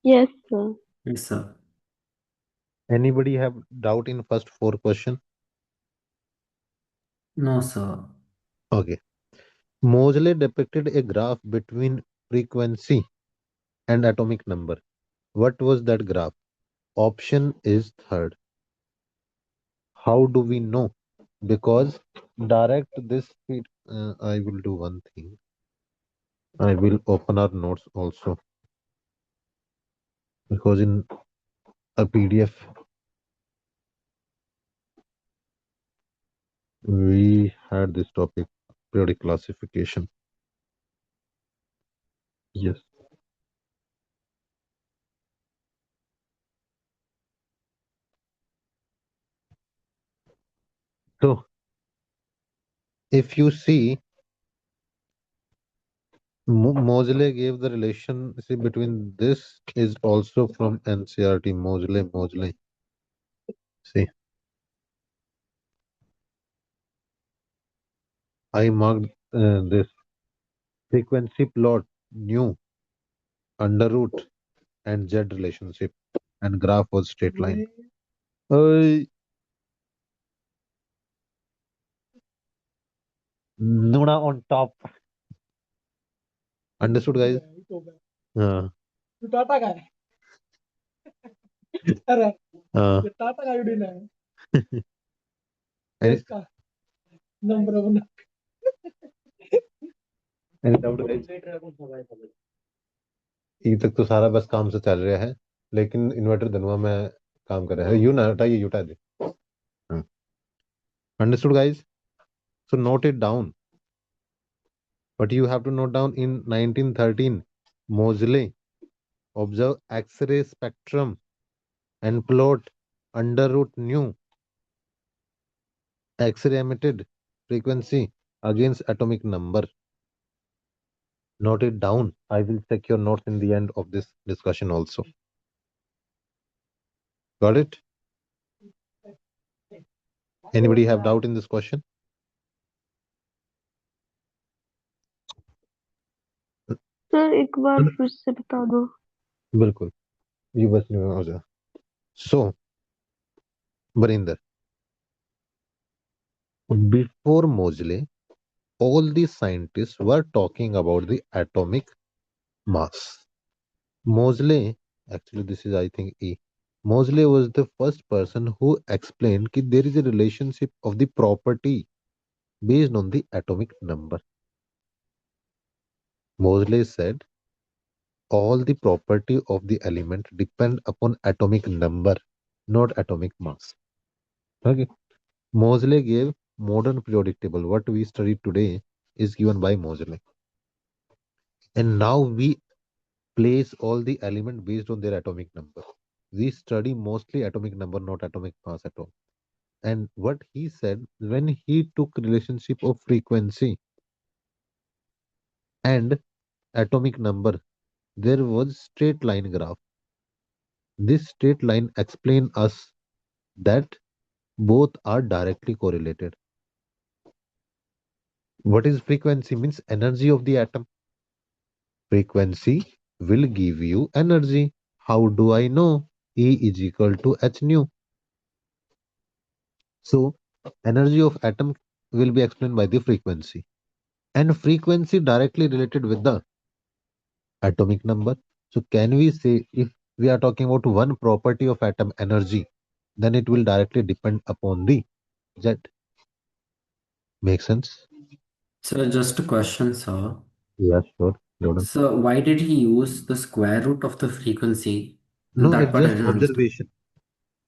Yes, sir. Yes, sir. Anybody have doubt in first four question? No, sir. Okay. Moseley depicted a graph between frequency and atomic number. What was that graph? Option is third. How do we know? Because direct this feed, I will do one thing. I will open our notes also because in a PDF we had this topic periodic classification. Yes. So if you see, Moseley gave the relationship between this is also from NCRT. Moseley. See, I marked this frequency plot, new under root and Z relationship, and graph was straight line. Uh, Nuna on top. Understood, guys? Uh, uh, any, any doubt, guys? ये तक तो सारा बस काम से चल रहा है लेकिन इन्वर्टर धनुआ में काम कर रहा है यू ना हटाइए Utah they understood guys so note it down but you have to note down in 1913 Moseley observed X-ray spectrum and plot under root nu X-ray emitted frequency against atomic number. Note it down. I will check your notes in the end of this discussion also. Got it? Anybody have doubt in this question? Sir एक बार फिर से बता दो. बिल्कुल ये बस नहीं हो जाए. So, Barinder, before Moseley, all the scientists were talking about the atomic mass. Moseley, actually, this is I think E. Moseley was the first person who explained that there is a relationship of the property based on the atomic number. Moseley said all the property of the element depend upon atomic number, not atomic mass. Okay. Moseley gave modern periodic table. What we study today is given by Moseley. And now we place all the element based on their atomic number. We study mostly atomic number, not atomic mass at all. And what he said when he took relationship of frequency and atomic number, there was straight line graph. This straight line explain us that both are directly correlated. What is frequency? Means energy of the atom. Frequency will give you energy. How do I know? E is equal to h nu. So energy of atom will be explained by the frequency. And frequency directly related with the atomic number. So can we say if we are talking about one property of atom energy, then it will directly depend upon the Z. Make sense? Sir, just a question, sir. Yeah, sure. Jordan. So why did he use the square root of the frequency? No, That it's part I just didn't understand. observation.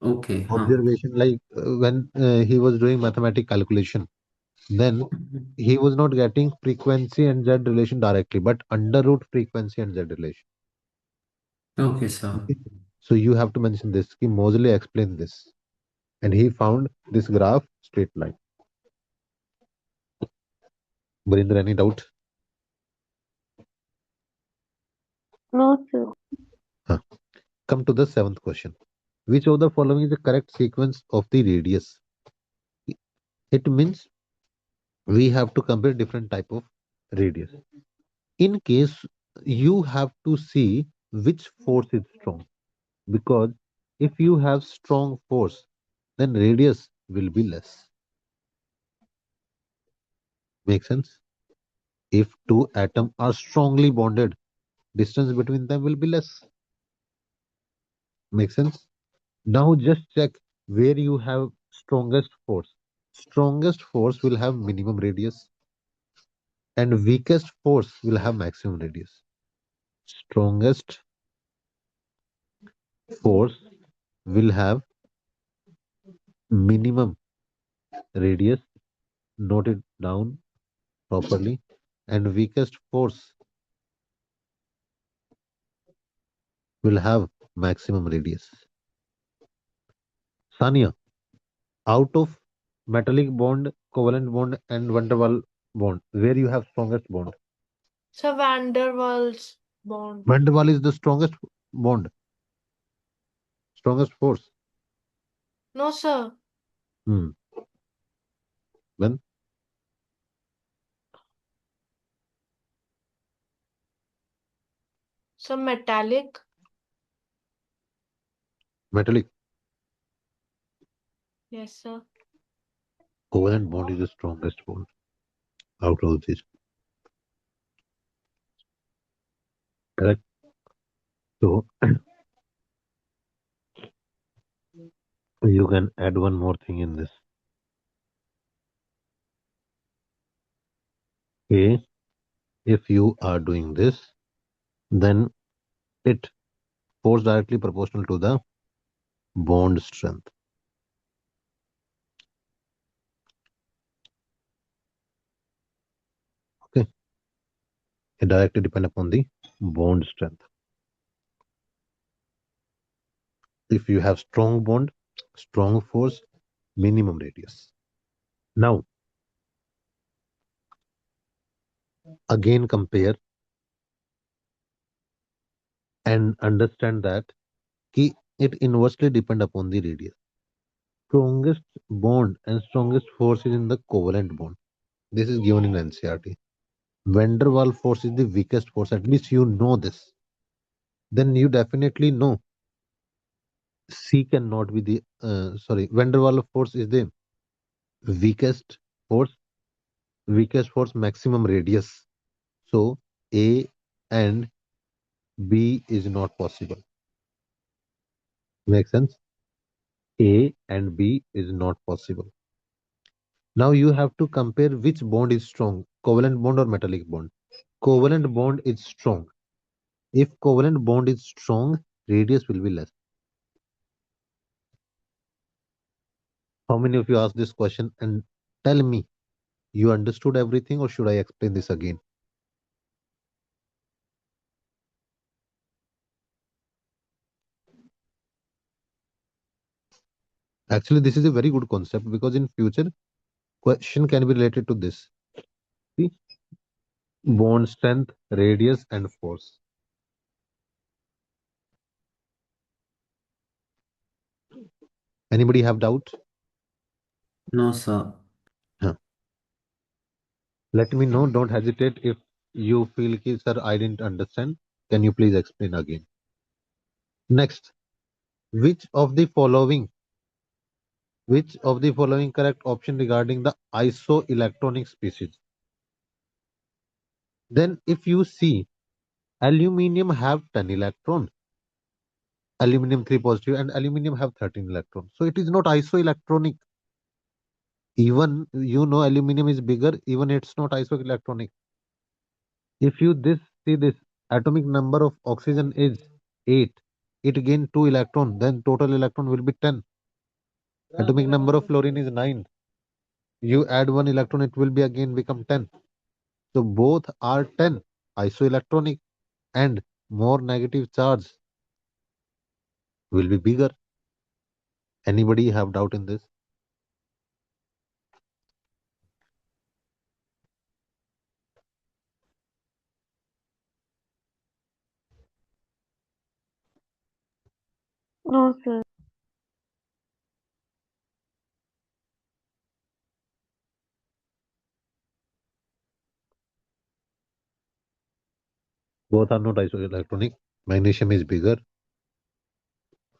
Okay, huh. Observation, like when he was doing mathematical calculation, then Mhm. he was not getting frequency and Z relation directly, but under root frequency and Z relation. Okay, sir. Okay. So you have to mention this. Ki Moseley explained this, and he found this graph straight line. Barinder, any doubt? No, sir. Huh. Come to the seventh question. Which of the following is the correct sequence of the radius? It means we have to compare different type of radius. In case you have to see which force is strong. Because if you have strong force, then radius will be less. Make sense? If two atoms are strongly bonded, distance between them will be less. Make sense? Now just check where you have strongest force. Strongest force will have minimum radius and weakest force will have maximum radius. Strongest force will have minimum radius, note it down properly, and weakest force will have maximum radius. Sania, out of metallic bond, covalent bond, and van der Waal bond, where you have strongest bond? So Van der Waals bond. Van der Waal is the strongest bond, strongest force. No, sir. Hmm. When So metallic. metallic Yes, sir. covalent bond is the strongest bond out of this. Correct. So you can add one more thing in this. Okay, if you are doing this, then it force directly proportional to the bond strength. Okay, it directly depend upon the bond strength. If you have strong bond, strong force, minimum radius. Now again compare and understand that it inversely depend upon the radius. Strongest bond and strongest force is in the covalent bond. This is given in NCRT. Van der Waal force is the weakest force. At least you know this. Then you definitely know C cannot be the sorry. Van der Waal force is the weakest force. Weakest force maximum radius. So A and B is not possible. Make sense? A and B is not possible. Now you have to compare which bond is strong, covalent bond or metallic bond. Covalent bond is strong. If covalent bond is strong, radius will be less. How many of you asked this question and tell me you understood everything or should I explain this again? Actually, this is a very good concept because in future question can be related to this. See, bond strength, radius, and force. Anybody have doubt? No, sir. Huh. Let me know. Don't hesitate if you feel ki, sir, I didn't understand. Can you please explain again? Next, which of the following which of the following correct option regarding the isoelectronic species? Then if you see aluminium have 10 electron, aluminium 3 positive and aluminium have 13 electrons. So it is not isoelectronic. Even you know aluminium is bigger, even it's not isoelectronic. If you this see this atomic number of oxygen is 8, it gain 2 electron, then total electron will be 10. Atomic number of fluorine is 9. You add 1 electron, it will be again become 10. So both are 10 isoelectronic and more negative charge will be bigger. Anybody have doubt in this? No, sir. Both are not isoelectronic. Magnesium is bigger,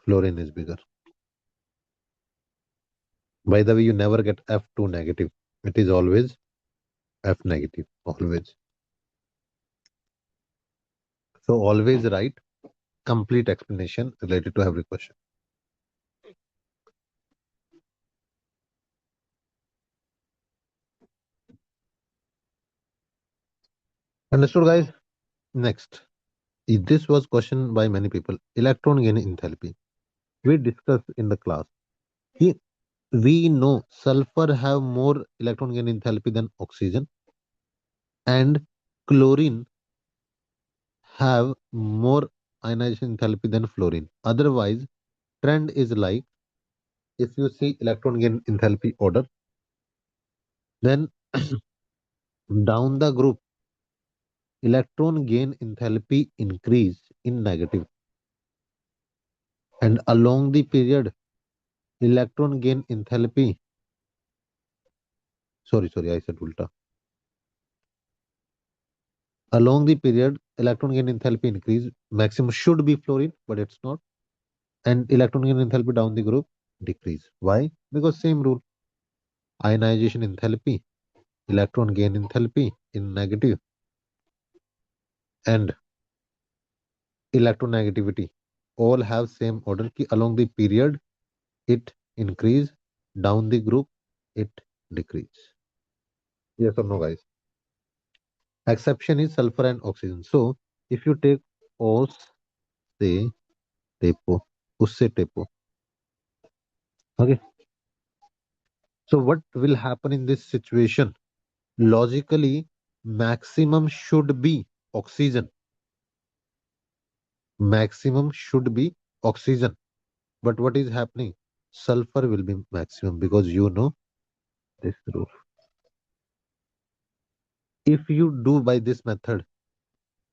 fluorine is bigger. By the way, you never get F2 negative. It is always F negative, always. So always write complete explanation related to every question. Understood, guys? Next. This was questioned by many people. Electron gain enthalpy. We discussed in the class. He- We know sulfur have more electron gain enthalpy than oxygen, and chlorine have more ionization enthalpy than fluorine. Otherwise, trend is like if you see electron gain enthalpy order, then down the group, electron gain enthalpy increase in negative, and along the period, electron gain enthalpy. Sorry, I said ulta. Along the period, electron gain enthalpy increase. Maximum should be fluorine, but it's not. And electron gain enthalpy down the group decrease. Why? Because same rule. Ionization enthalpy, electron gain enthalpy in negative, and electronegativity all have same order. Ki along the period, it increase. Down the group, it decrease. Yes or no, guys? Exception is sulfur and oxygen. So if you take os से टेपो उससे टेपो. Okay. So what will happen in this situation? Logically, maximum should be oxygen. Maximum should be oxygen. But what is happening? Sulfur will be maximum because you know this rule. If you do by this method,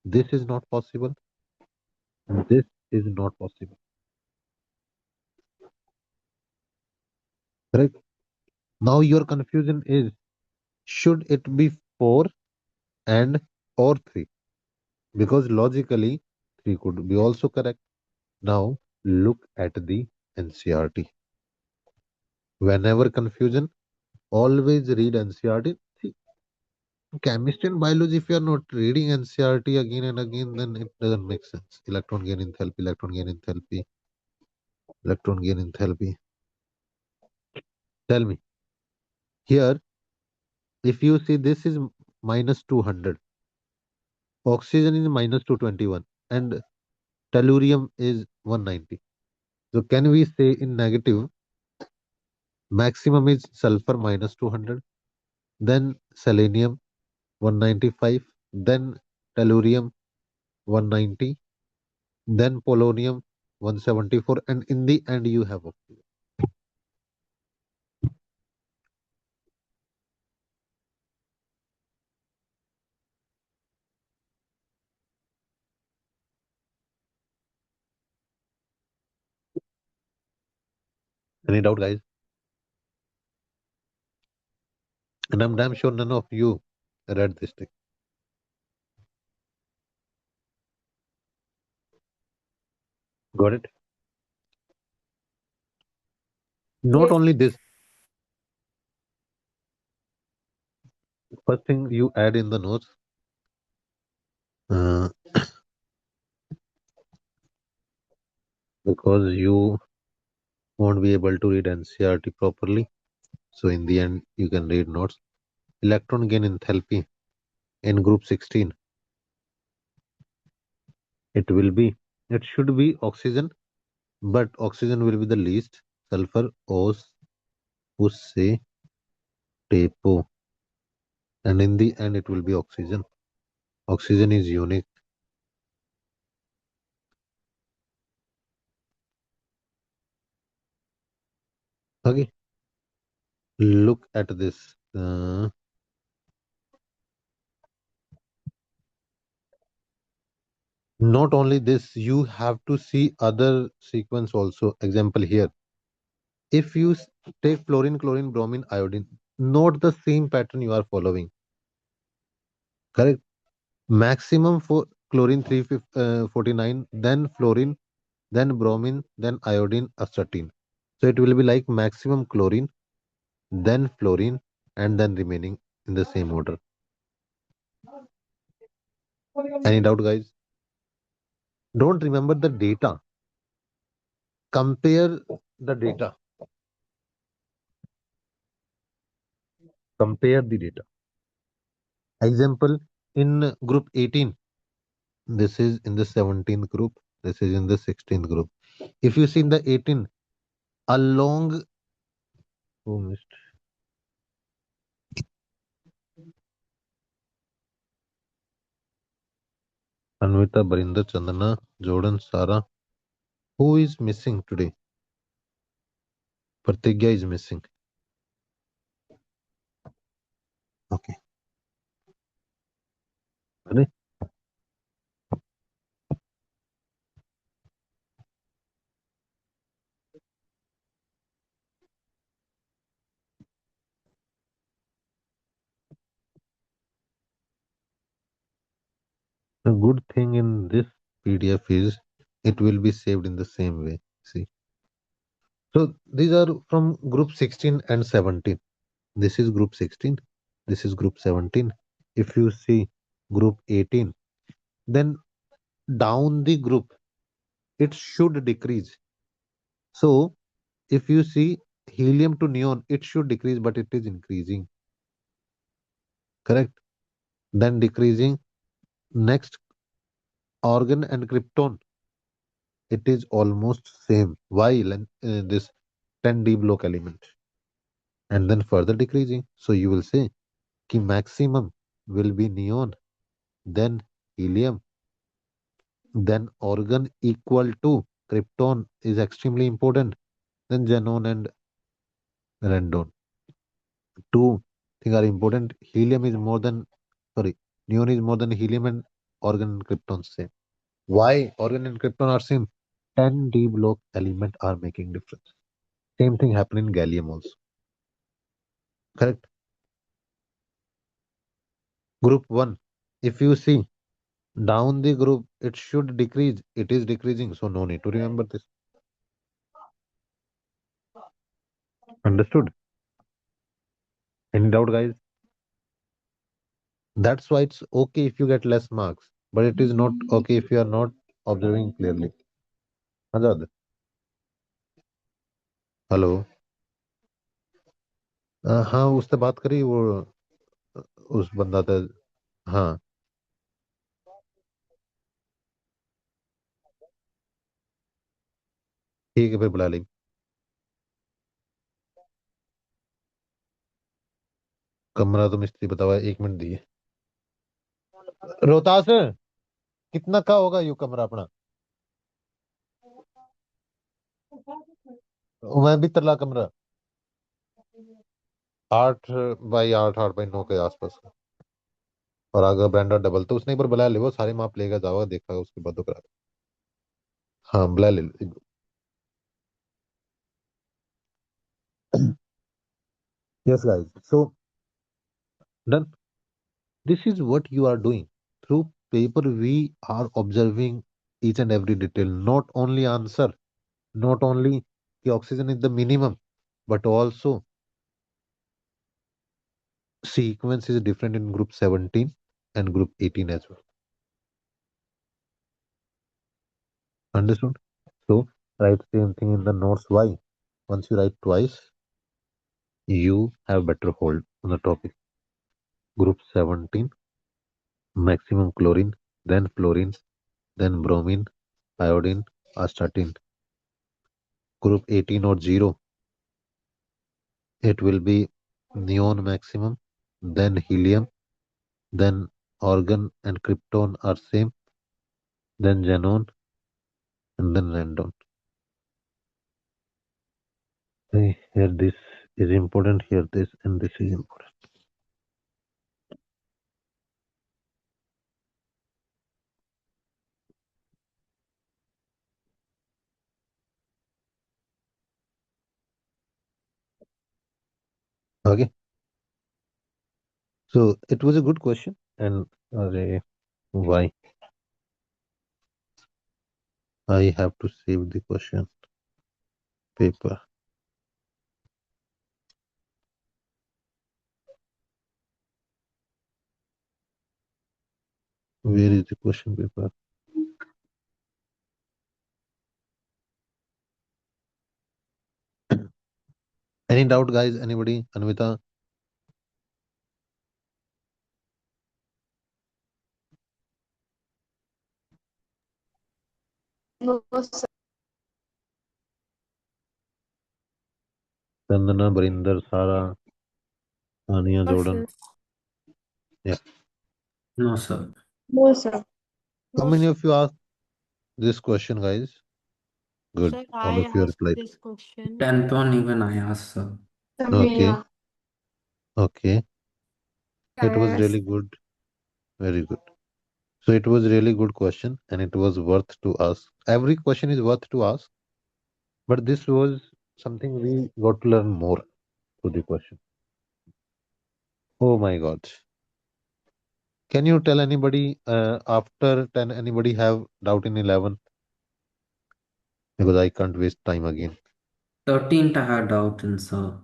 this is not possible. This is not possible. Correct? Now your confusion is should it be 4 and or 3? Because logically 3 could be also correct. Now look at the NCRT. Whenever confusion, always read NCRT. See, chemistry and biology, if you are not reading NCRT again and again, then it doesn't make sense. Electron gain enthalpy, electron gain enthalpy, electron gain enthalpy. Tell me, here, if you see this is minus 200, oxygen is minus 221, and tellurium is 190. So can we say in negative, maximum is sulfur minus 200, then selenium 195, then tellurium 190, then polonium 174, and in the end you have oxygen. Any doubt, guys? And I'm damn sure none of you read this thing. Got it? Not Yes. only this, first thing you add in the notes, uh, because you won't be able to read NCRT properly. So in the end, you can read notes. Electron gain enthalpy in group 16. It will be, it should be oxygen, but oxygen will be the least. Sulfur, os, usse, tepo. And in the end, it will be oxygen. Oxygen is unique. Okay. Look at this. Not only this, you have to see other sequence also. Example here. If you take fluorine, chlorine, bromine, iodine, not the same pattern you are following. Correct. Maximum for chlorine 349, then fluorine, then bromine, then iodine, astatine. So it will be like maximum chlorine, then fluorine, and then remaining in the same order. Any doubt, guys? Don't remember the data. Compare the data. Compare the data. Example, in group 18, this is in the 17th group, this is in the 16th group. If you see in the 18, along, oh, missed. Anvita, Barinda, Chandana, Jordan, Sara. Who is missing today? Pratigya is missing. Okay. Ready? The good thing in this PDF is it will be saved in the same way. See. So these are from group 16 and 17. This is group 16. This is group 17. If you see group 18, then down the group, it should decrease. So if you see helium to neon, it should decrease, but it is increasing. Correct? Then decreasing. Next, organ and krypton, it is almost same. While this 10D block element, and then further decreasing. So you will say कि maximum will be neon, then helium, then organ equal to krypton is extremely important, then xenon and randon. Two things are important. Helium is more than, sorry, neon is more than helium, and organ and krypton same. Why organ and krypton are same? 10D block element are making difference. Same thing happen in gallium also. Correct? Group 1. If you see down the group, it should decrease. It is decreasing. So no need to remember this. Understood? Any doubt, guys? That's why it's okay if you get less marks, but it is not okay if you are not observing clearly. Azad, hello. हाँ, उससे बात करी वो, उस बंदा था. हाँ, ठीक है, फिर बुला ली. कमरा तो मिस्त्री बतावा, 1 मिनट दिए. रोहतास कितना का होगा यू कमरा अपना? मैं भी तला कमरा 8 बाई 8, 8 बाई 9 के आसपास का. और अगर ब्रांडा डबल तो उसने एक बार बुला ले, वो सारे माप लेगा, जाओगा देखा उसके बाद तो करा. हाँ, बुला ले. Yes, guys. So done. This is what you are doing. Through paper, we are observing each and every detail, not only answer, not only the oxygen is the minimum, but also sequence is different in group 17 and group 18 as well. Understood? So write same thing in the notes. Why? Once you write twice, you have better hold on the topic. Group 17, maximum chlorine, then fluorine, then bromine, iodine, astatine. Group 18 or 0, it will be neon maximum, then helium, then argon and krypton are same, then xenon, and then randon. Here this is important, here this, and this is important. Okay. So it was a good question, and why? I have to save the question paper. Where is the question paper? Any doubt, guys? Anybody? Anvita? No, sir. Chandana, Barinder, Sara, Ania, No, Jordan. sir. Yeah. No, sir. No, sir. How No, many sir. of you asked this question, guys? Good. Sir, All I of you asked replied. this question. 10th one even I asked, sir. Okay. Samia. Okay. It was Yes. really good. Very good. So it was really good question and it was worth to ask. Every question is worth to ask, but this was something we got to learn more through the question. Oh my God. Can you tell anybody after 10 anybody have doubt in 11? Because I can't waste time again. 13th I had doubt in, sir.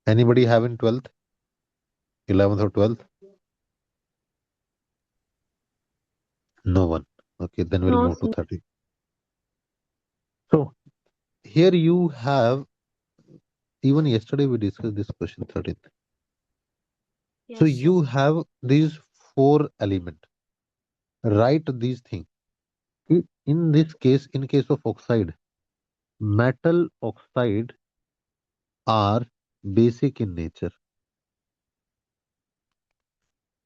Anybody have in 12th? 11th or 12th? No one. Okay, then we'll No, move to sir. 30. So here you have, even yesterday we discussed this question 13th. So Yes, sir. you have these four elements. Write these things. In this case, in case of oxide, metal oxide are basic in nature.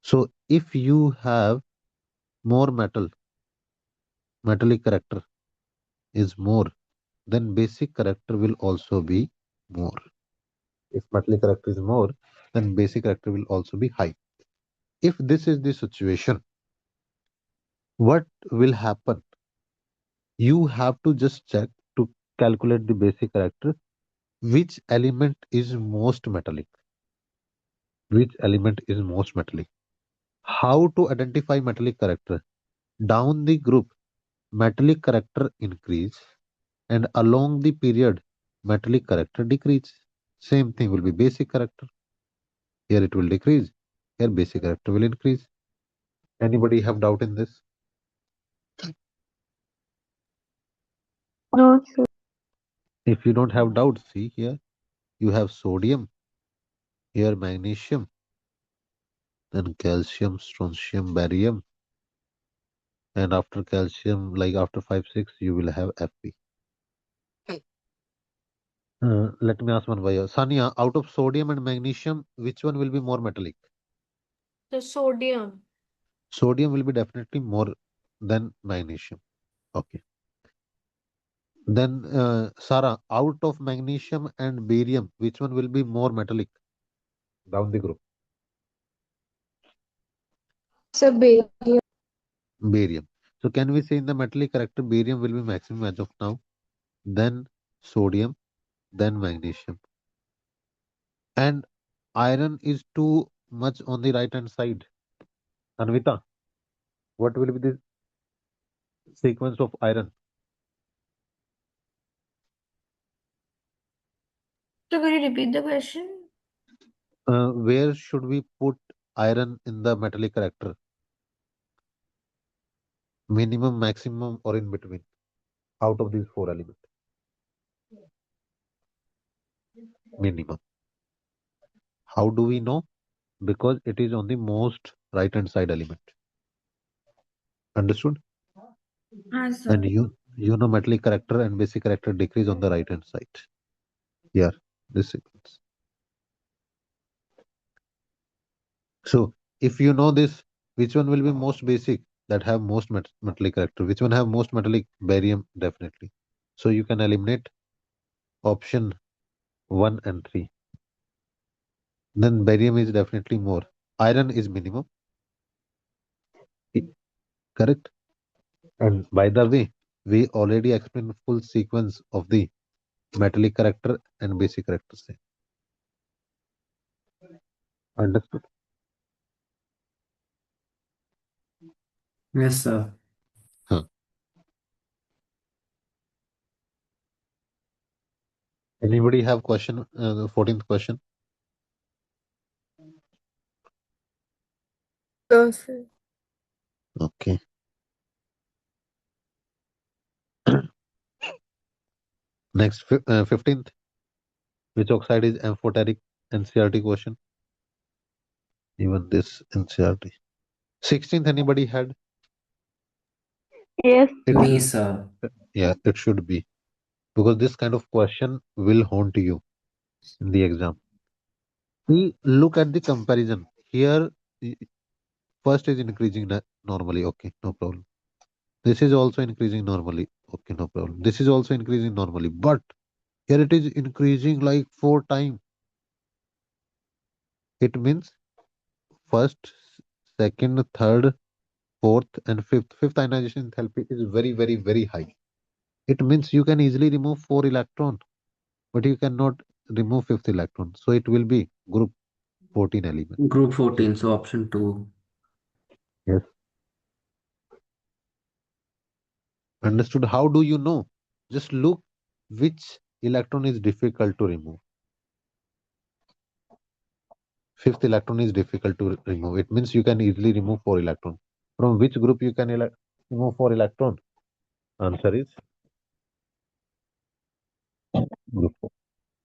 So if you have more metal, metallic character is more, then basic character will also be more. If metallic character is more, then basic character will also be high. If this is the situation, what will happen? You have to just check to calculate the basic character, which element is most metallic, which element is most metallic. How to identify metallic character? Down the group, metallic character increase, and along the period, metallic character decrease. Same thing will be basic character. Here it will decrease. Here basic character will increase. Anybody have doubt in this? No, sir. If you don't have doubt, see here you have sodium, here magnesium, then calcium, strontium, barium, and after calcium, like after 5, 6, you will have Fe. Let me ask one by you. Sania, out of sodium and magnesium, which one will be more metallic? The sodium. Sodium will be definitely more than magnesium. Okay. Then, Sarah, out of magnesium and barium, which one will be more metallic? Down the group. Sir, Barium. Barium. So, can we say in the metallic character, barium will be maximum as of now, then sodium, then magnesium. And iron is too much on the right hand side. Anvita, what will be the sequence of iron? So could you repeat the question? Where should we put iron in the metallic character? Minimum, maximum, or in between? Out of these four elements, minimum. How do we know? Because it is on the most right hand side element. Understood? Yes, sir. And you know metallic character and basic character decrease on the right hand side. Yeah, this sequence. So if you know this, which one will be most basic that have most metallic character? Which one have most metallic? Barium, definitely. So you can eliminate option 1 and 3. Then barium is definitely more. Iron is minimum. Correct. And by the way, we already explained full sequence of the metallic character and basic character. Same. Understood? Yes, sir. Huh. Anybody have question? The 14th question. No, sir. Okay. Next, 15th. Which oxide is amphoteric? NCRT question. Even this NCRT. 16th. Anybody had? Yes. It Me, sir. Yeah, it should be because this kind of question will haunt you in the exam. See, look at the comparison here. the First is increasing normally. Okay, no problem. This is also increasing normally. Okay, no problem. This is also increasing normally, but here it is increasing like 4 times. It means first, second, third, fourth, and fifth. Fifth ionization enthalpy is very, very, very high. It means you can easily remove 4 electron, but you cannot remove fifth electron. So it will be group 14 element. Group 14, so option 2. Yes. Understood. How do you know? Just look which electron is difficult to remove. Fifth electron is difficult to remove. It means you can easily remove 4 electron. From which group you can remove 4 electron? Answer is group 4.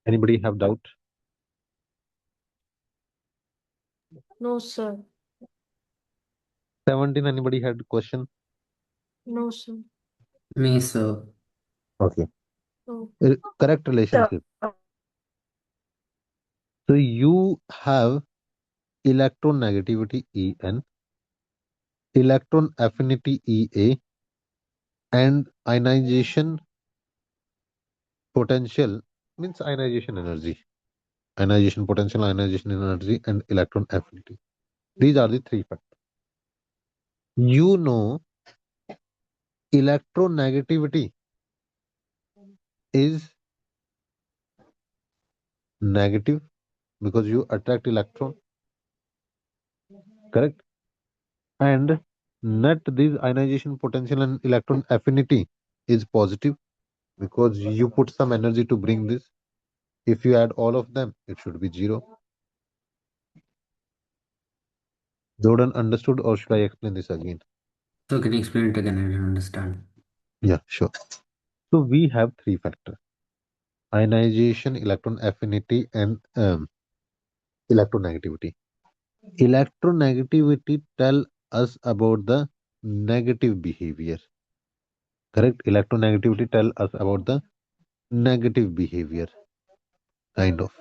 Anybody have doubt? No, sir. 17. Anybody had question? No, sir. Me, sir. Okay. No. Correct relationship. So you have electron negativity En, electron affinity Ea, and ionization potential means ionization energy. Ionization potential, ionization energy, and electron affinity. These are the 3 factors. You know electronegativity is negative because you attract electron, correct? And net this ionization potential and electron affinity is positive because you put some energy to bring this. If you add all of them, it should be 0. Jordan understood, or should I explain this again? So can you explain it again? I didn't understand. Yeah, sure. So we have 3 factors: ionization, electron affinity, and electronegativity. Electronegativity tell us about the negative behavior. Correct? Electronegativity tell us about the negative behavior, kind of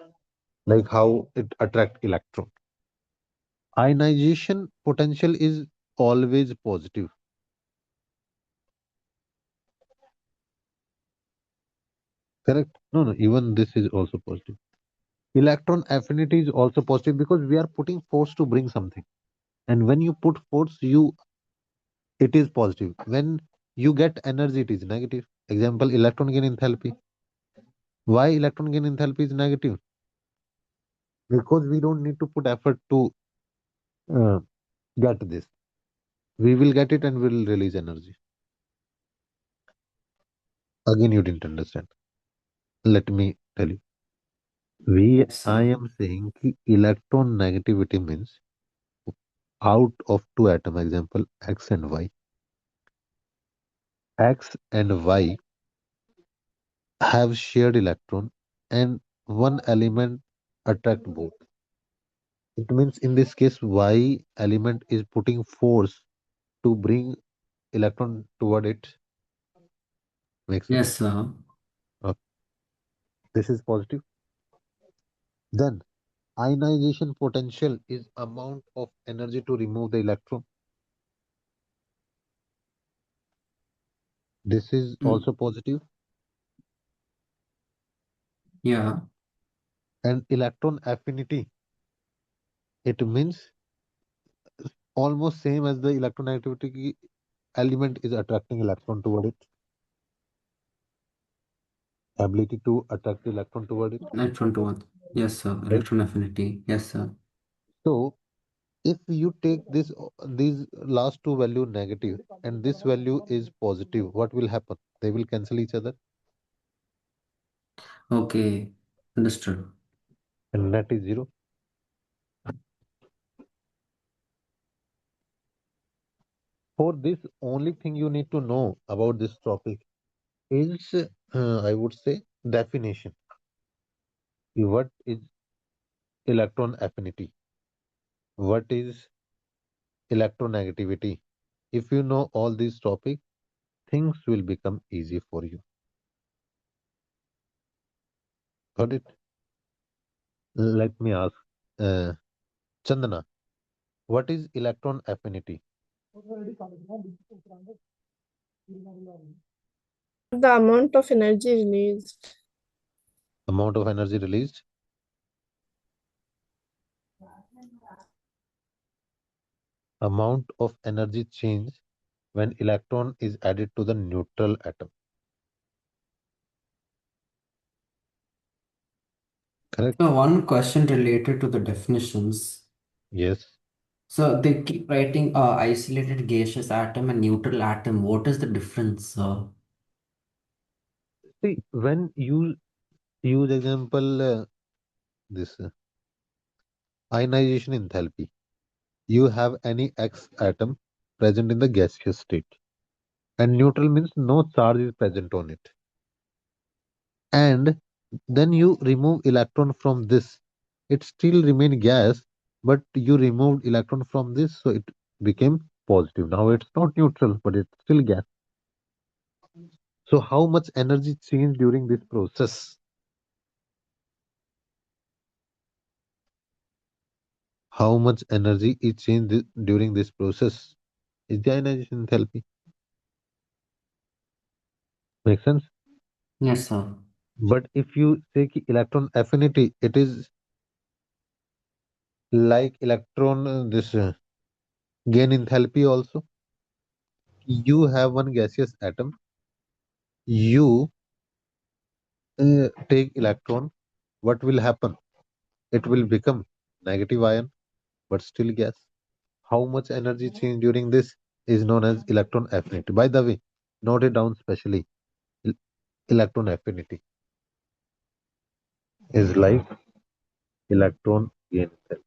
like how it attract electron. Ionization potential is always positive. Correct? No, no, even this is also positive. Electron affinity is also positive because we are putting force to bring something. And when you put force, it is positive. When you get energy, it is negative. Example, electron gain enthalpy. Why electron gain enthalpy is negative? Because we don't need to put effort to uh, get this. We will get it and will release energy. Again, you didn't understand. Let me tell you. Yes, I sir. am saying कि electron negativity means out of 2 atom, example X and Y. X and Y have shared electron and one element attract both. It means in this case Y element is putting force to bring electron toward it. Make sense? Yes, sir. Uh, this is positive. Then ionization potential is amount of energy to remove the electron. This is Mm, also positive. yeah. And electron affinity, it means almost same as the electronegativity element is attracting electron toward it. Ability to attract the electron toward it, Electron to what? Yes, sir. right? Electron affinity. Yes, sir. So if you take this these last two value negative and this value is positive, what will happen? They will cancel each other. Okay, understood. and net is 0. For this, only thing you need to know about this topic is, I would say, definition. What is electron affinity? What is electronegativity? If you know all these topics, things will become easy for you. Got it? Let me ask, uh, Chandana, what is electron affinity? The amount of energy released. Amount of energy released. Amount of energy change when electron is added to the neutral atom. Correct? So one question related to the definitions. Yes. So they keep writing isolated gaseous atom and neutral atom. What is the difference? See, when you use example, this ionization enthalpy, you have any X atom present in the gaseous state, and neutral means no charge is present on it. And then you remove electron from this, it still remain gas, but you removed electron from this, so it became positive. Now it's not neutral, but it's still gas. So how much energy changed during this process? How much energy is changed during this process is the ionization enthalpy. Make sense? Yes, sir. But if you say ki electron affinity, it is like electron this gain enthalpy also. You have one gaseous atom, you take electron, what will happen? It will become negative ion, but still gas. How much energy change during this is known as electron affinity. By the way, note it down specially. E- Electron affinity is like electron gain enthalpy.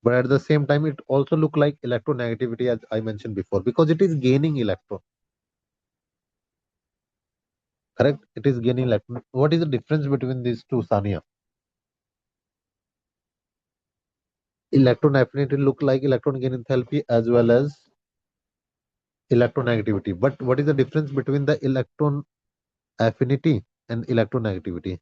But at the same time, it also look like electronegativity as I mentioned before because it is gaining electron. Correct? It is gaining electron. What is the difference between these two, Sania? Electron affinity look like electron gain enthalpy as well as electronegativity. But what is the difference between the electron affinity and electronegativity?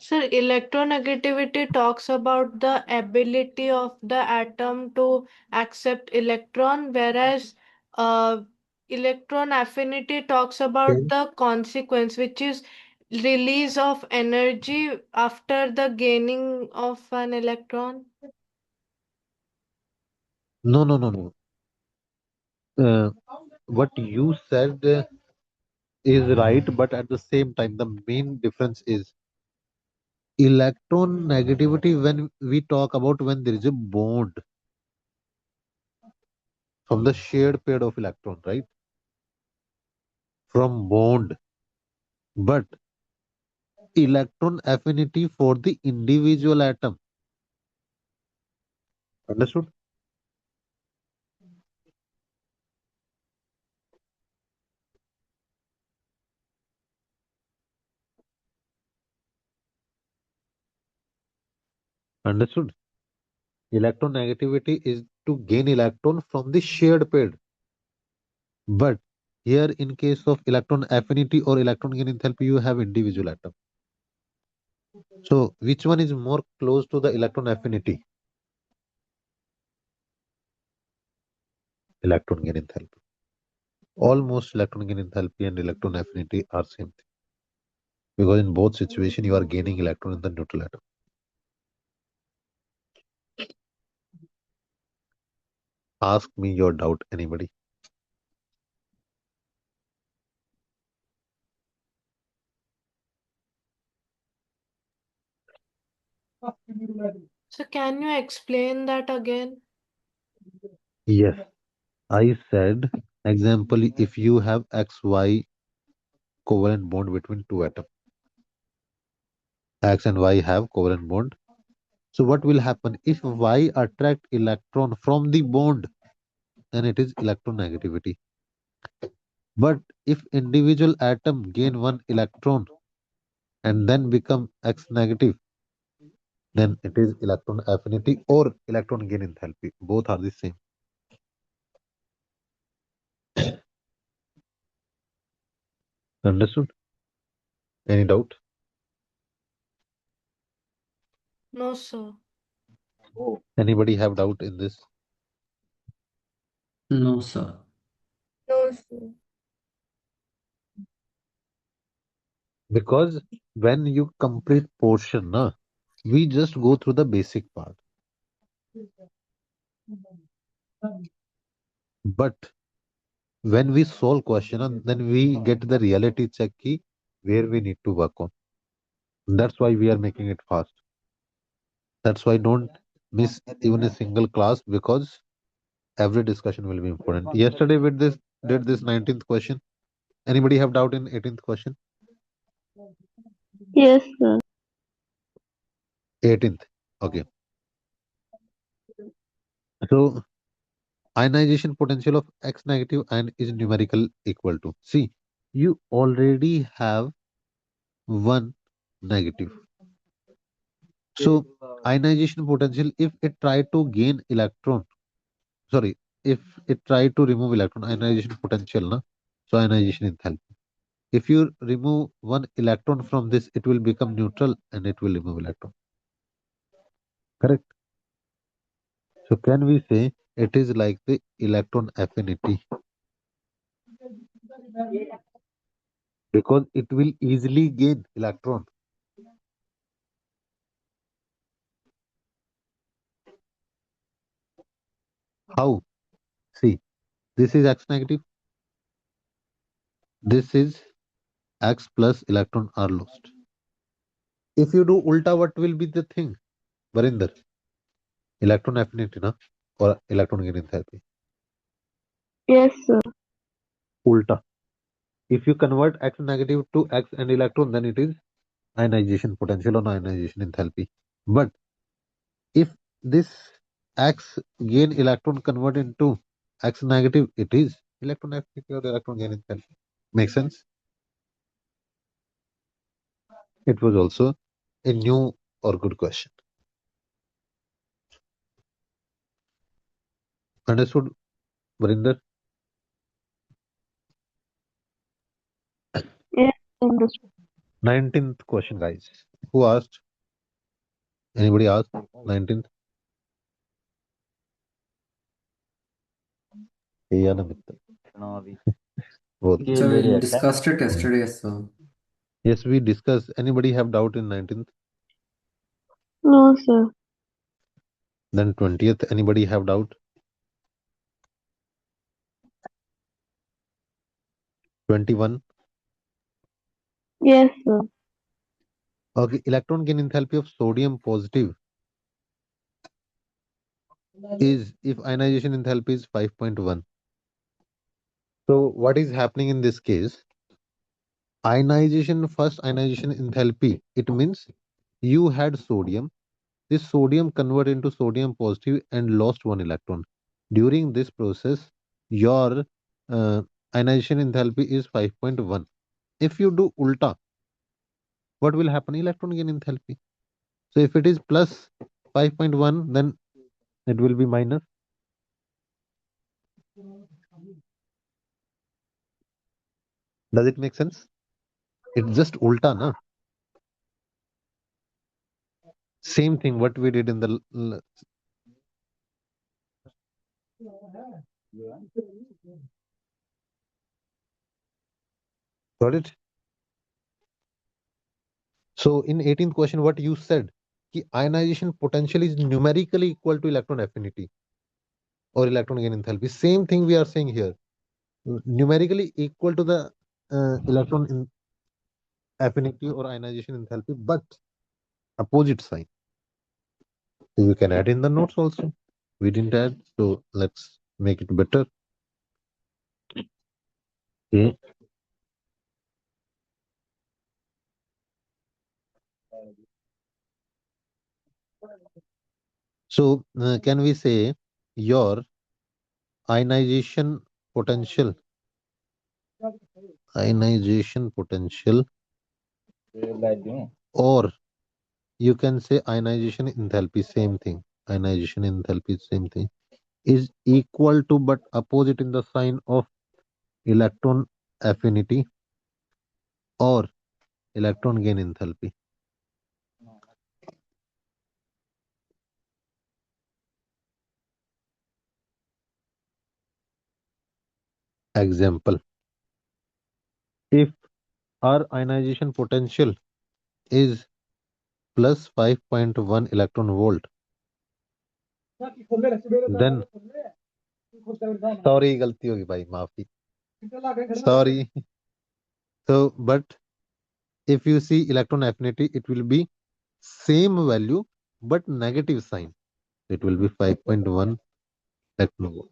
Sir, electronegativity talks about the ability of the atom to accept electron, whereas uh, electron affinity talks about Okay. the consequence, which is release of energy after the gaining of an electron. No, no, no, no. What you said is right, but at the same time, the main difference is electron negativity when we talk about when there is a bond from the shared pair of electron, right? From bond. But electron affinity for the individual atom. Understood? Understood? Electronegativity is to gain electron from the shared pair. But here, in case of electron affinity or electron gain enthalpy, you have individual atom. So, which one is more close to the electron affinity? Electron gain enthalpy. Almost electron gain enthalpy and electron affinity are same thing. Because in both situations, you are gaining electron in the neutral atom. Ask me your doubt, anybody. So, can you explain that again? Yes. I said, example, if you have XY covalent bond between two atoms, X and Y have covalent bond. So what will happen if Y attract electron from the bond? Then it is electronegativity. But if individual atom gain one electron and then become X negative, then it is electron affinity or electron gain enthalpy. Both are the same. Understood? Any doubt? No, sir. Anybody have doubt in this? No, sir. No, sir. Because when you complete portion, na, we just go through the basic part. But when we solve question, then we get the reality check key where we need to work on. That's why we are making it fast. That's why don't miss even a single class because every discussion will be important. Yesterday with this did this 19th question. Anybody have doubt in 18th question? Yes, sir. 18th. Okay. So ionization potential of X negative ion is numerical equal to. See, you already have one negative. So ionization potential, if it try to gain electron, sorry, if it try to remove electron, ionization potential, na? So ionization enthalpy. If you remove one electron from this, it will become neutral and it will remove electron. Correct? So can we say it is like the electron affinity because it will easily gain electron. How? See, this is X negative. This is X plus electron are lost. If you do ulta, what will be the thing? Varinder, electron affinity na? Or electron gain enthalpy. Yes, sir. Ulta. If you convert X negative to X and electron, then it is ionization potential or ionization enthalpy. But if this X gain electron convert into X negative, it is electron affinity or electron gain enthalpy. Make sense? It was also a new or good question. Understood, Varinder? Yes, understood. 19th question, guys. Who asked? Anybody asked? 19th? Yeah, Namitta. Both. So we discussed it yesterday, sir. Yes, we discussed. Anybody have doubt in 19th? No, sir. Then 20th, anybody have doubt? 21. Yes, sir. Okay, electron gain enthalpy of sodium positive is if ionization enthalpy is 5.1. So what is happening in this case? First ionization enthalpy, it means you had sodium. This sodium converted into sodium positive and lost one electron. During this process, your uh, ionization enthalpy is 5.1. If you do ulta, what will happen? Electron gain enthalpy. So if it is plus 5.1, then it will be minus. Does it make sense? It's just ulta, na? Same thing what we did in the got it. So in 18th question, what you said, ki ionization potential is numerically equal to electron affinity or electron gain enthalpy. Same thing we are saying here. Numerically equal to the affinity or ionization enthalpy, but opposite sign. So you can add in the notes also. We didn't add, so let's make it better. Okay. So can we say your ionization potential, ionization potential, or you can say ionization enthalpy, same thing. Ionization enthalpy, same thing, is equal to but opposite in the sign of electron affinity or electron gain enthalpy. Example, if our ionization potential is plus 5.1 electron volt, then sorry गलती होगी भाई माफी sorry. So but if you see electron affinity, it will be same value but negative sign. It will be 5.1 electron volt.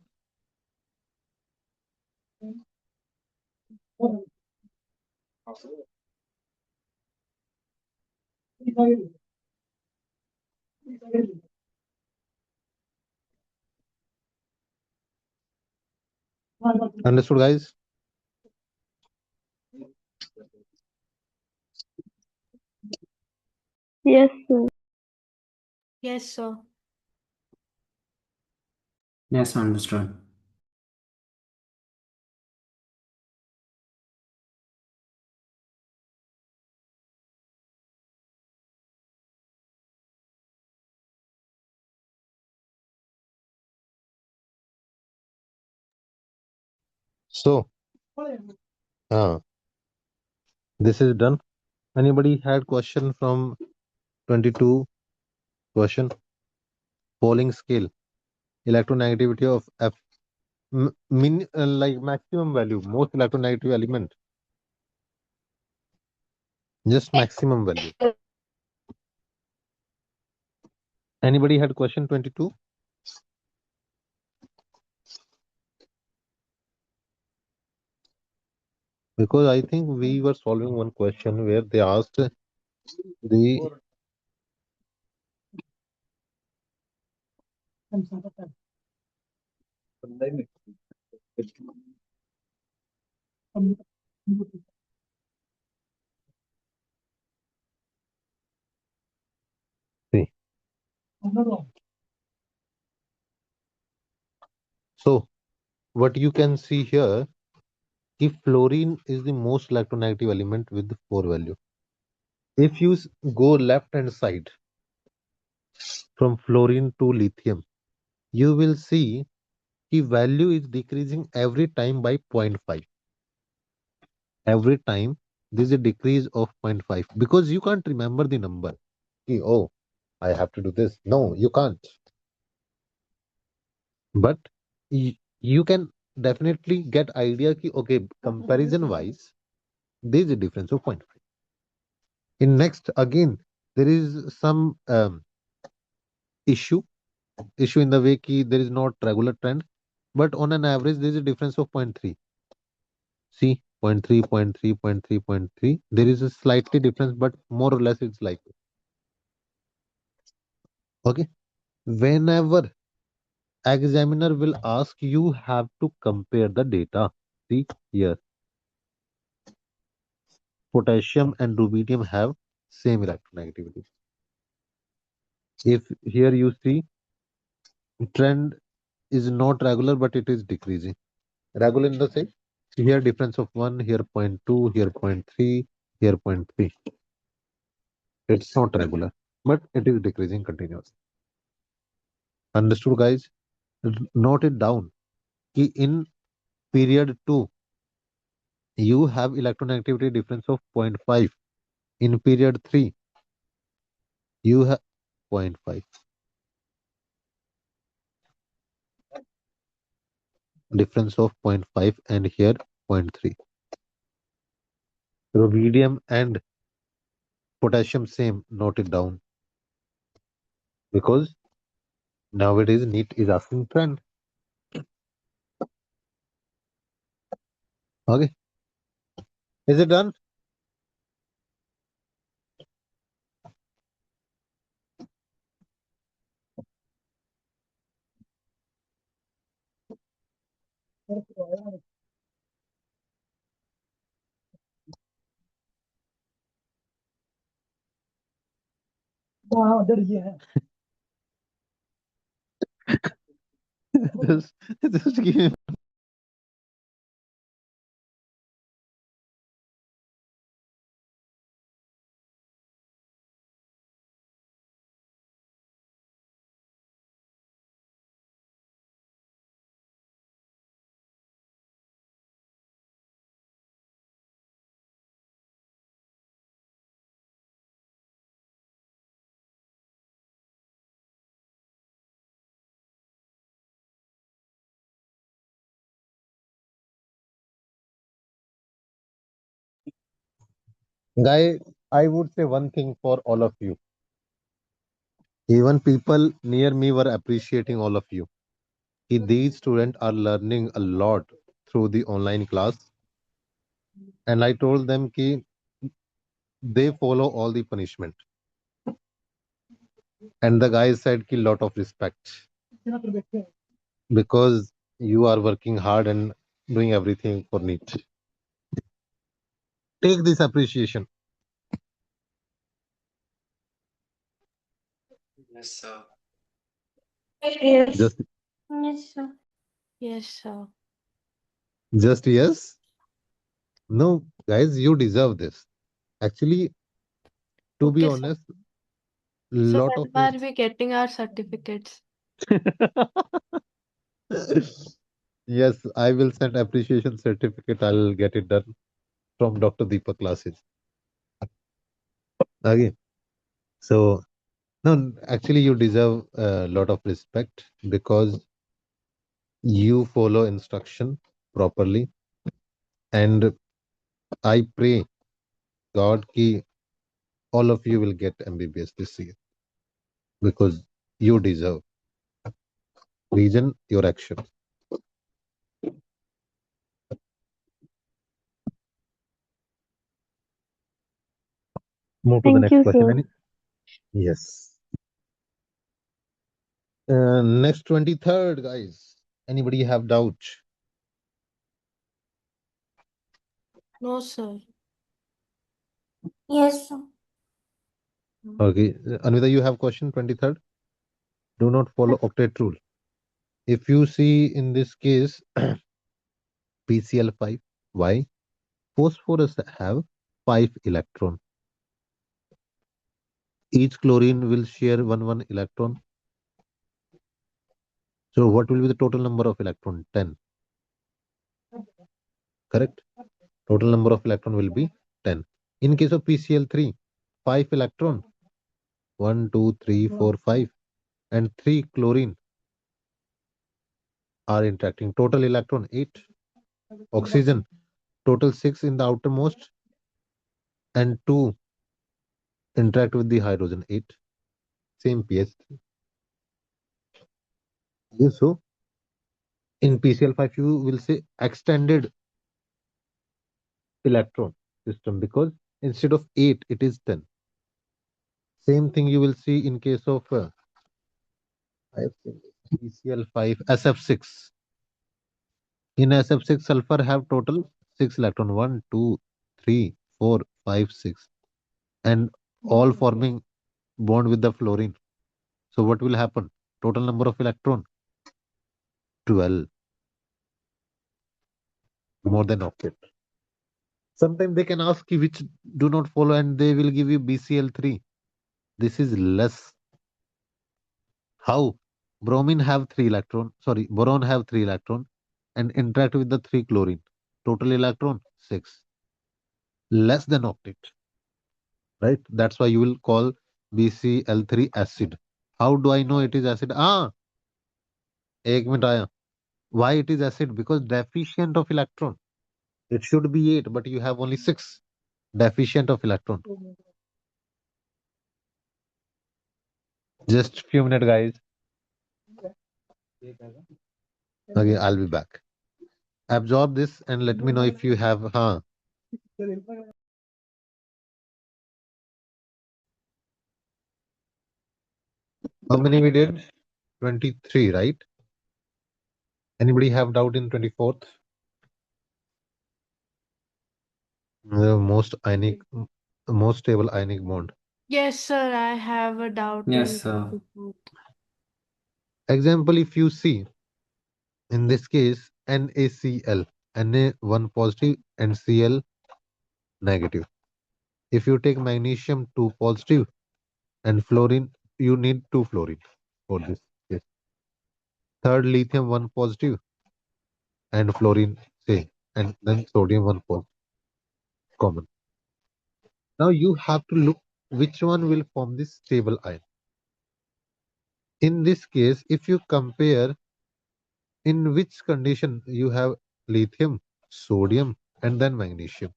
Understood, guys? Yes, sir. Yes, sir. Yes, understood. So this is done. Anybody had question from 22 question? Polling scale, electronegativity of F, like maximum value, most electronegative element, just maximum value. Anybody had question 22? Because I think we were solving one question where they asked the see. So what you can see here, if fluorine is the most electronegative element with the 4 value. If you go left hand side from fluorine to lithium, you will see the value is decreasing every time by 0.5. Every time there is a decrease of 0.5 because you can't remember the number. Oh, I have to do this. No, you can't. But you can definitely get idea ki, okay, comparison wise, there is a difference of 0.5. In next, again, there is some issue in the way ki there is not regular trend, but on an average, there is a difference of zero point 0.3. See, zero point 0.3, zero point 0.3, zero point 0.3, zero point 0.3. There is a slightly difference, but more or less it's like okay. Whenever examiner will ask, you have to compare the data. See here, potassium and rubidium have same electronegativity. If here you see trend is not regular, but it is decreasing. Regular in the same. Here difference of 1, here 0.2, here 0.3, here 0.3. It's not regular, but it is decreasing continuously. Understood, guys? Note it down. Ki in period 2, you have electronegativity difference of 0.5. In period 3, you have 0.5. Difference of 0.5 and here 0.3. Rubidium and potassium same. Note it down. Because nowadays NEET is asking trend. Okay. Is it done? just, just give me. Guy, I would say one thing for all of you. Even people near me were appreciating all of you. These students are learning a lot through the online class. And I told them ki they follow all the punishment. And the guy said ki lot of respect because you are working hard and doing everything for NEET. Take this appreciation. Yes, sir. Yes. Just Yes, sir. Yes, sir. just yes. No, guys, you deserve this. Actually, to be Okay, sir. honest, So lot of when are we getting our certificates? yes, I will send appreciation certificate. I'll get it done from Dr. Deepak classes. Okay. So no, actually you deserve a lot of respect because you follow instruction properly. And I pray God ki all of you will get MBBS this year because you deserve. Reason your action. Move to the Thank next you, question. sir. Yes. Next 23rd, guys. Anybody have doubt? No, sir. Yes, sir. Okay. Anvita, you have question 23rd? Do not follow octet rule. If you see in this case, PCl5, why? Phosphorus have 5 electron. Each chlorine will share one electron. So what will be the total number of electron? 10. Correct? Total number of electron will be 10. In case of PCl3, 5 electron. 1, 2, 3, 4, 5. And 3 chlorine are interacting. Total electron 8. Oxygen, total 6 in the outermost. And 2 interact with the hydrogen 8. Same pH. Yes, so in PCl5 you will say extended electron system because instead of 8 it is 10. Same thing you will see in case of I have seen PCl5 SF6. In SF6 sulfur have total 6 electron, 1, 2, 3, 4, 5, 6, and all forming bond with the fluorine. So what will happen? Total number of electron 12, more than octet. Sometimes they can ask you which do not follow and they will give you BCl3. This is less. How? Bromine have 3 electron, sorry, boron have 3 electron and interact with the 3 chlorine. Total electron 6. Less than octet, right? That's why you will call BCl3 acid. How do I know it is acid? एक minute आया. Why it is acid? Because deficient of electron. It should be 8, but you have only 6. Deficient of electron. Just few minutes, guys. Okay, I'll be back. Absorb this and let me know if you have. How many we did? 23, right? Anybody have doubt in 24th? The most stable ionic bond. Yes, sir, I have a doubt Yes, in sir. 24th. Example, if you see, in this case, NaCl, Na one positive and Cl negative. If you take magnesium 2 positive and fluorine, you need 2 fluorine for this case. Third, lithium 1 positive and fluorine same, and then sodium 1 positive common. Now you have to look which one will form this stable ion. In this case, if you compare in which condition you have lithium, sodium, and then magnesium,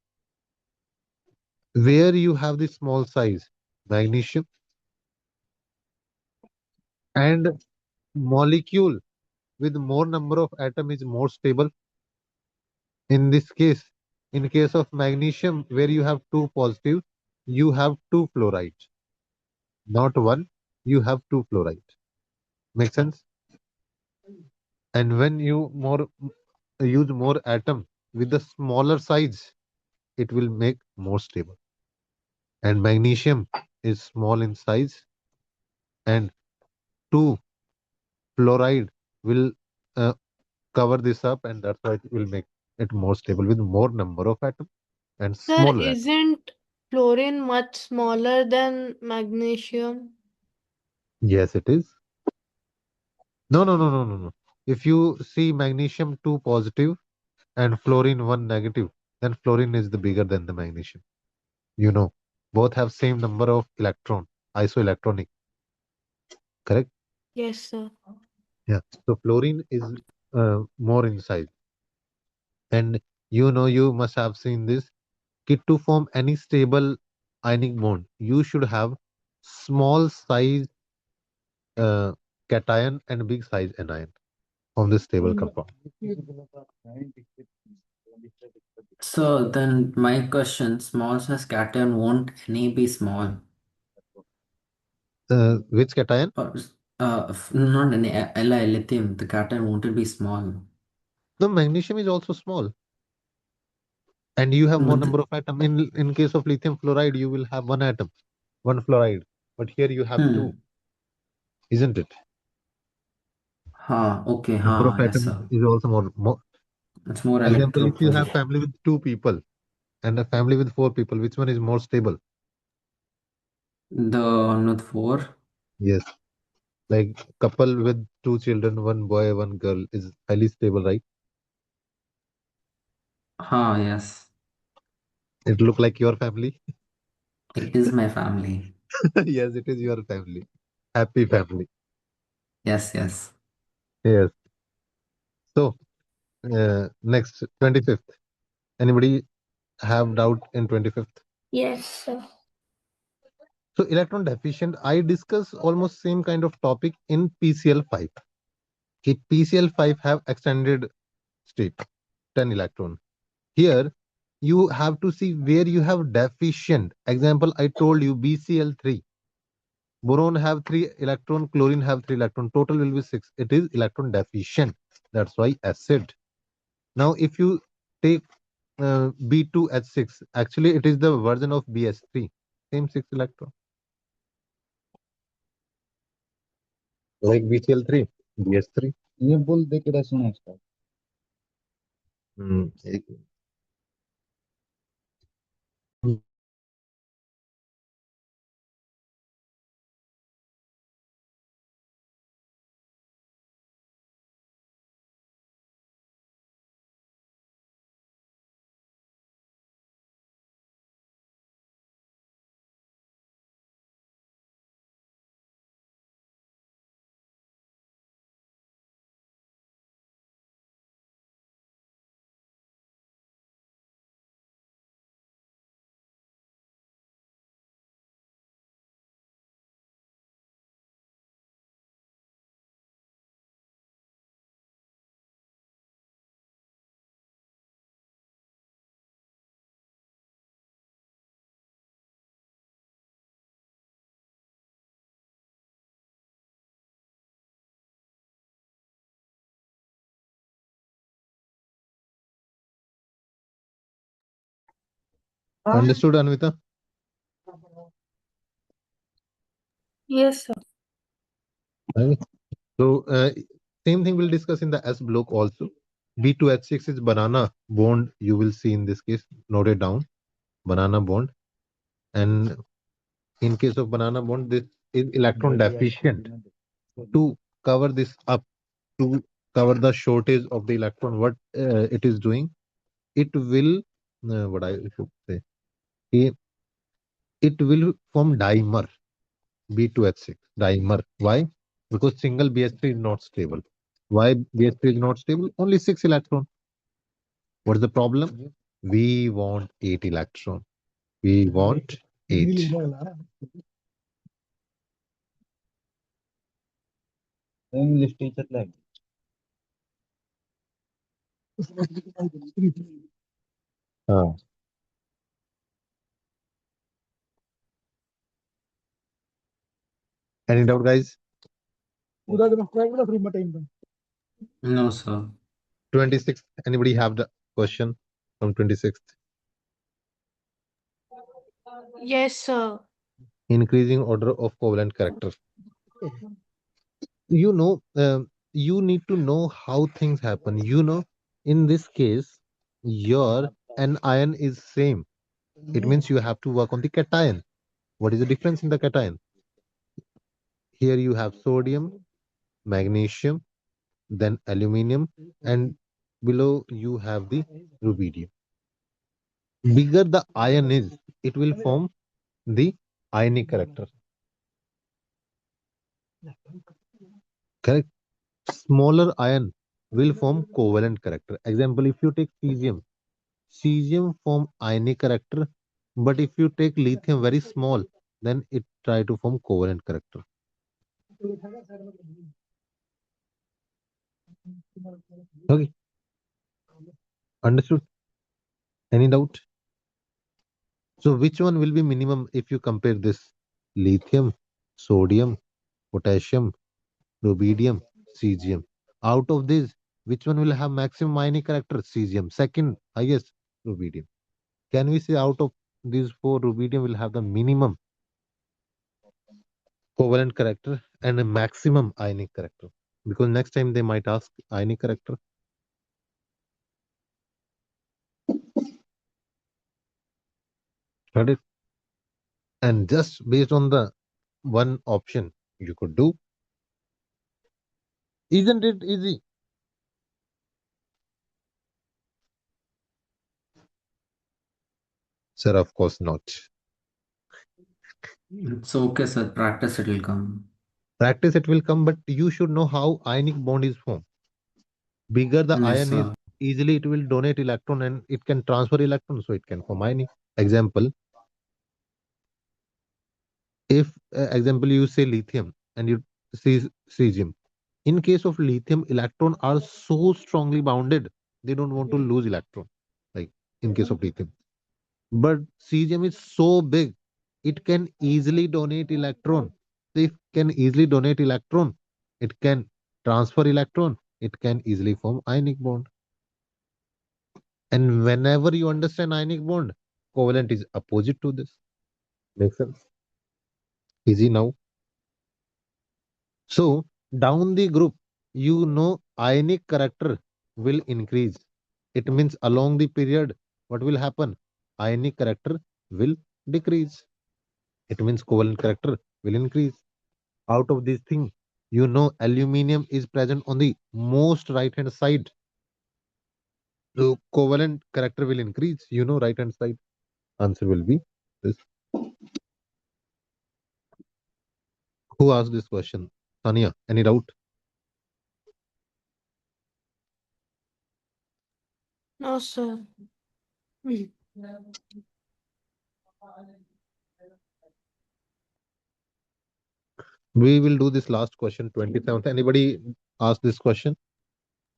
where you have the small size, magnesium, and molecule with more number of atom is more stable. In this case, in case of magnesium, where you have two positive, you have two fluorides, not one, you have two fluorides. Make sense? And when you more use more atom with the smaller size, it will make more stable. And magnesium is small in size, and two fluoride will uh, cover this up, and that's why it will make it more stable with more number of atom and Sir, smaller atom. isn't fluorine much smaller than magnesium? Yes, it is. No, no, no, no, no, no. If you see magnesium 2 positive and fluorine 1 negative, then fluorine is the bigger than the magnesium. You know, both have same number of electron, isoelectronic, correct? Yes, sir. Yeah. So fluorine is more in size. And you must have seen this. To form any stable ionic bond, you should have small size uh, cation and big size anion on this stable compound. So then my question, small size cation won't any be small? Which cation? Or not any lithium, the cation won't it be small? The magnesium is also small, and you have more But number of atom. In case of lithium fluoride, you will have one atom, one fluoride. But here you have two, isn't it? okay, Number of yes, atoms sir. is also more. It's more Example, if you electrophilic. have family with two people and a family with four people, which one is more stable? The one with four? Yes, like couple with two children, one boy, one girl is highly stable, right? Yes. It look like your family. It is my family. Yes, it is your family. Happy family. Yes, yes. Yes. So next 25th. Anybody have doubt in 25th? Yes, sir. So electron deficient, I discuss almost same kind of topic in PCl5. If PCl5 have extended state, 10 electron. Here you have to see where you have deficient. Example, I told you BCl3. Boron have 3 electron, chlorine have 3 electron. Total will be 6. It is electron deficient. That's why acid. Now, if you take B2H6, actually it is the version of BS3. Same 6 electron. Like BCl3, BS3. ये बोल दे के सुना इसका एक Understood, Anvita? Yes, sir. Okay. So, same thing we'll discuss in the S block also. B2H6 is banana bond. You will see in this case, noted down, banana bond. And in case of banana bond, this is electron deficient. To cover this up, to cover the shortage of the electron, what it is doing, it will, what I should say, it, it will form dimer, B2H6, dimer. Why? Because single BH3 is not stable. Why BH3 is not stable? Only 6 electron. What is the problem? We want 8 electron. We want 8. English teacher like. Ah. Any doubt, guys? No, sir. 26th. Anybody have the question from 26th? Yes, sir. Increasing order of covalent character. You need to know how things happen. In this case, your anion is same. It means you have to work on the cation. What is the difference in the cation? Here you have sodium, magnesium, then aluminium, and below you have the rubidium. Bigger the ion is, it will form the ionic character. Correct. Smaller ion will form covalent character. Example, if you take cesium form ionic character, but if you take lithium very small, then it try to form covalent character. Okay, understood? Any doubt? So which one will be minimum if you compare this? Lithium, sodium, potassium, rubidium, cesium. Out of this, which one will have maximum ionic character? Cesium. Second highest, rubidium. Can we say out of these four, rubidium will have the minimum covalent character and a maximum ionic character? Because next time they might ask ionic character. Got it? And just based on the one option you could do, isn't it easy? Sir, of course not. It's okay, sir. Practice, it will come. Practice it will come, but you should know how ionic bond is formed. Bigger the Yes, ion is, sir. easily it will donate electron and it can transfer electron, so it can form ionic. Example, if example you say lithium and you see cesium. In case of lithium, electron are so strongly bounded, they don't want to lose electron. Like in case of lithium. But cesium is so big, it can easily donate electron. It can easily donate electron. It can transfer electron. It can easily form ionic bond. And whenever you understand ionic bond, covalent is opposite to this. Make sense? Easy now. So down the group, ionic character will increase. It means along the period, what will happen? Ionic character will decrease. It means covalent character will increase. Out of this thing, aluminium is present on the most right hand side. So covalent character will increase. Right hand side. Answer will be this. Who asked this question? Tanya, any doubt? No, sir. Mm. We will do this last question, 27th. Anybody ask this question?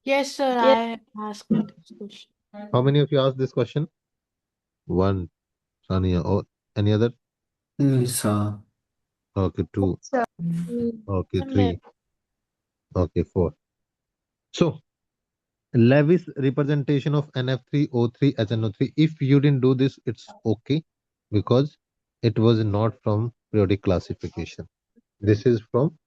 Yes, sir. Yes. I asked this question. How many of you asked this question? One, Tanya. Or any other? Yes, sir. Okay, two. Sir. Okay, And three. Okay, four. So Lewis representation of NF3O3 HNO3. If you didn't do this, it's okay because it was not from periodic classification. This is from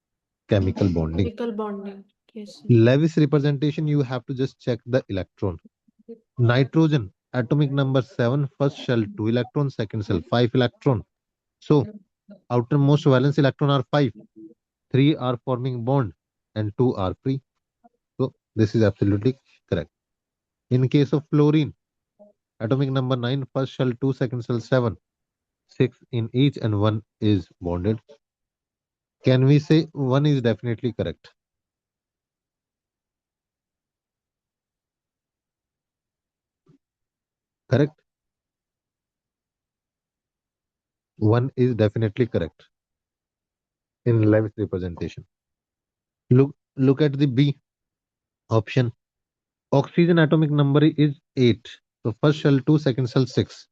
chemical bonding. Chemical bonding. Yes, sir. Lewis representation, you have to just check the electron. Nitrogen, atomic number 7, first shell 2 electron, second shell 5 electron. So, outermost valence electron are 5, 3 are forming bond, and 2 are free. So, this is absolutely correct. In case of fluorine, atomic number 9, first shell 2, second shell 7, 6 in each, and 1 is bonded. Can we say 1 is definitely correct? Correct? 1 is definitely correct in Lewis representation. Look at the B option. Oxygen atomic number is 8. So first shell 2, second shell 6.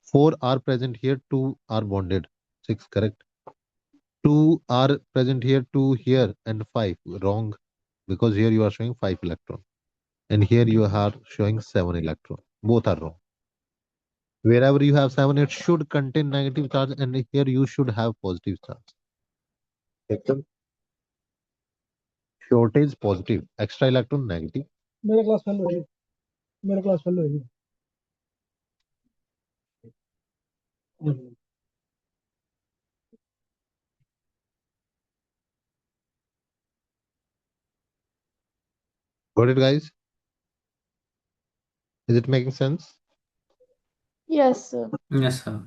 4 are present here, 2 are bonded. 6 correct. 2 are present here, 2 here, and 5 wrong because here you are showing 5 electron and here you are showing 7 electron. Both are wrong. Wherever you have 7, it should contain negative charge and here you should have positive charge. Ekdam shortage positive, extra electron negative. मेरा class fail हो रही है मेरा class fail हो रही है Got it, guys? Is it making sense? Yes, sir. Yes, sir.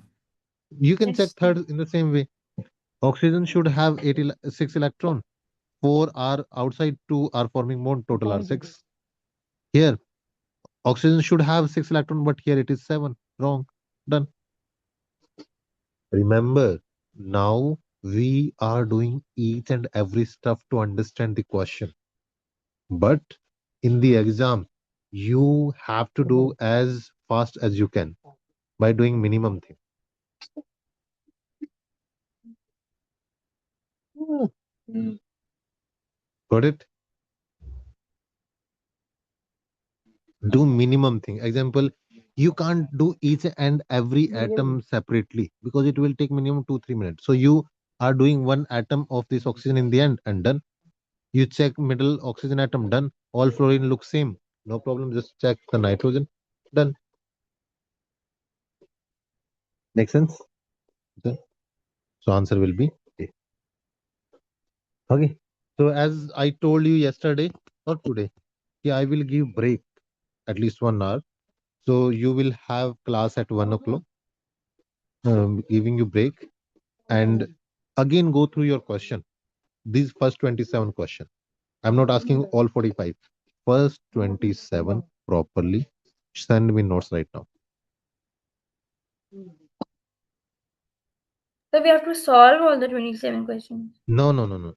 You can check Yes, sir. third in the same way. Oxygen should have 6 electron. 4 are outside, 2 are forming bond, total are 6. Here, oxygen should have 6 electron, but here it is 7. Wrong. Done. Remember, now we are doing each and every stuff to understand the question. But in the exam, you have to do as fast as you can by doing minimum thing. Got it? Do minimum thing. Example, you can't do each and every atom separately because it will take minimum 2-3 minutes. So you are doing one atom of this oxygen in the end and done. You check middle oxygen atom, done. All fluorine looks same. No problem. Just check the nitrogen, done. Make sense? Done. So answer will be A. Okay. So as I told you yesterday or today, yeah, I will give break at least 1 hour. So you will have class at 1 o'clock, giving you break and again go through your question. These first 27 question. I'm not asking all 45. First 27 properly. Send me notes right now. So we have to solve all the 27 questions. No.